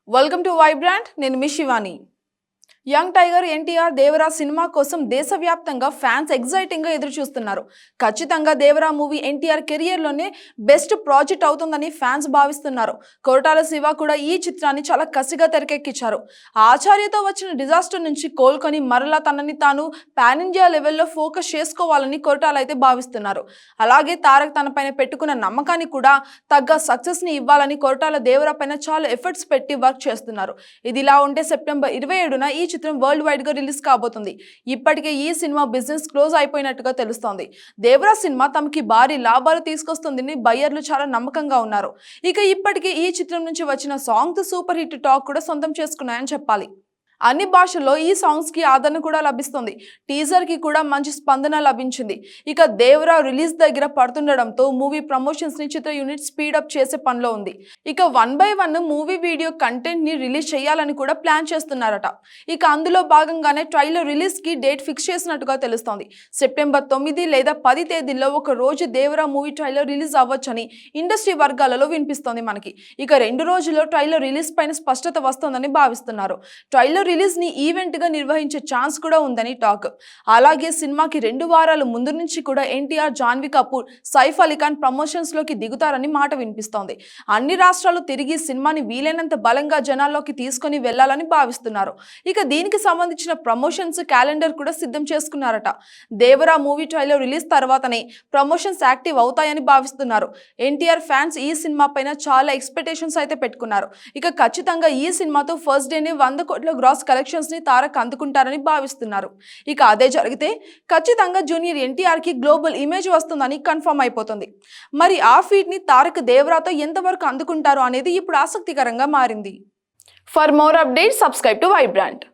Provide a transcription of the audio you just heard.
Welcome to Vibrant. నేను మీ Shivani. Young tiger NTR Devara cinema కోసం దేశవ్యాప్తంగా ఫ్యాన్స్ ఎగ్జైటింగ్ గా ఎదురు చూస్తున్నారు. ఖచ్చితంగా దేవరా మూవీ ఎన్టీఆర్ కెరియర్ లోనే బెస్ట్ ప్రాజెక్ట్ అవుతుందని ఫ్యాన్స్ భావిస్తున్నారు. కొరటాల శివ కూడా ఈ చిత్రాన్ని చాలా కసిగా తెరకెక్కించారు. ఆచార్యతో వచ్చిన డిజాస్టర్ నుంచి కోలుకొని మరలా తనని తాను పాన్ ఇండియా లెవెల్లో ఫోకస్ చేసుకోవాలని కొరటాల అయితే భావిస్తున్నారు. అలాగే తారక్ తనపైన పెట్టుకున్న నమ్మకాన్ని కూడా తగ్గ సక్సెస్ ని ఇవ్వాలని కొరటాల దేవరా పైన చాలా ఎఫర్ట్స్ పెట్టి వర్క్ చేస్తున్నారు. ఇదిలా ఉంటే సెప్టెంబర్ 27న ఈ చిత్రం వరల్డ్ వైడ్ గా రిలీజ్ కాబోతుంది. ఇప్పటికే ఈ సినిమా బిజినెస్ క్లోజ్ అయిపోయినట్టుగా తెలుస్తోంది. దేవరా సినిమా తమకి భారీ లాభాలు తీసుకొస్తుందని బయ్యర్లు చాలా నమ్మకంగా ఉన్నారు. ఇక ఇప్పటికే ఈ చిత్రం నుంచి వచ్చిన సాంగ్స్ సూపర్ హిట్ టాక్ కూడా సొంతం చేసుకున్నాయని చెప్పాలి. అన్ని భాషల్లో ఈ సాంగ్స్ కి ఆదరణ కూడా లభిస్తుంది. టీజర్ కి కూడా మంచి స్పందన లభించింది. ఇక దేవరా రిలీజ్ దగ్గర పడుతుండడంతో మూవీ ప్రమోషన్స్ ని చిత్ర యూనిట్ స్పీడప్ చేసే పనిలో ఉంది. ఇక 1 by 1 మూవీ వీడియో కంటెంట్ ని రిలీజ్ చేయాలని కూడా ప్లాన్ చేస్తున్నారట. ఇక అందులో భాగంగానే ట్రైలర్ రిలీజ్ కి డేట్ ఫిక్స్ చేసినట్టుగా తెలుస్తోంది. సెప్టెంబర్ 9 లేదా 10 తేదీల్లో ఒక రోజు దేవరా మూవీ ట్రైలర్ రిలీజ్ అవ్వచ్చని ఇండస్ట్రీ వర్గాలలో వినిపిస్తోంది మనకి. ఇక 2 రోజుల్లో ట్రైలర్ రిలీజ్ పైన స్పష్టత వస్తోందని భావిస్తున్నారు. ట్రైలర్ రిలీజ్ ని ఈవెంట్ గా నిర్వహించే ఛాన్స్ కూడా ఉందని టాక్. అలాగే సినిమాకి 2 వారాల ముందు నుంచి కూడా ఎన్టీఆర్, జాన్వీ కపూర్, సైఫ్ అలీ ఖాన్ ప్రమోషన్స్ లోకి దిగుతారని మాట వినిపిస్తోంది. అన్ని రాష్ట్రాలు తిరిగి సినిమాని వీలైనంత బలంగా జనాల్లోకి తీసుకొని వెళ్లాలని భావిస్తున్నారు. ఇక దీనికి సంబంధించిన ప్రమోషన్స్ క్యాలెండర్ కూడా సిద్ధం చేసుకున్నారట. దేవరా మూవీ ట్రైలర్ రిలీజ్ తర్వాతనే ప్రమోషన్స్ యాక్టివ్ అవుతాయని భావిస్తున్నారు. ఎన్టీఆర్ ఫ్యాన్స్ ఈ సినిమా పైన చాలా ఎక్స్పెక్టేషన్స్ అయితే పెట్టుకున్నారు. ఇక ఖచ్చితంగా ఈ సినిమాతో ఫస్ట్ డేనే 100 కోట్ల గ్రాస్ కలెక్షన్స్ ని తారక్ అందుకుంటారని భావిస్తున్నారు. ఇక అదే జరిగితే ఖచ్చితంగా జూనియర్ ఎన్టీఆర్ కి గ్లోబల్ ఇమేజ్ వస్తుందని కన్ఫర్మ్ అయిపోతుంది. మరి ఆ ఫీట్ ని తారక్ దేవరాతో ఎంతవరకు అందుకుంటారు అనేది ఇప్పుడు ఆసక్తికరంగా మారింది. For more updates subscribe to Vibrant.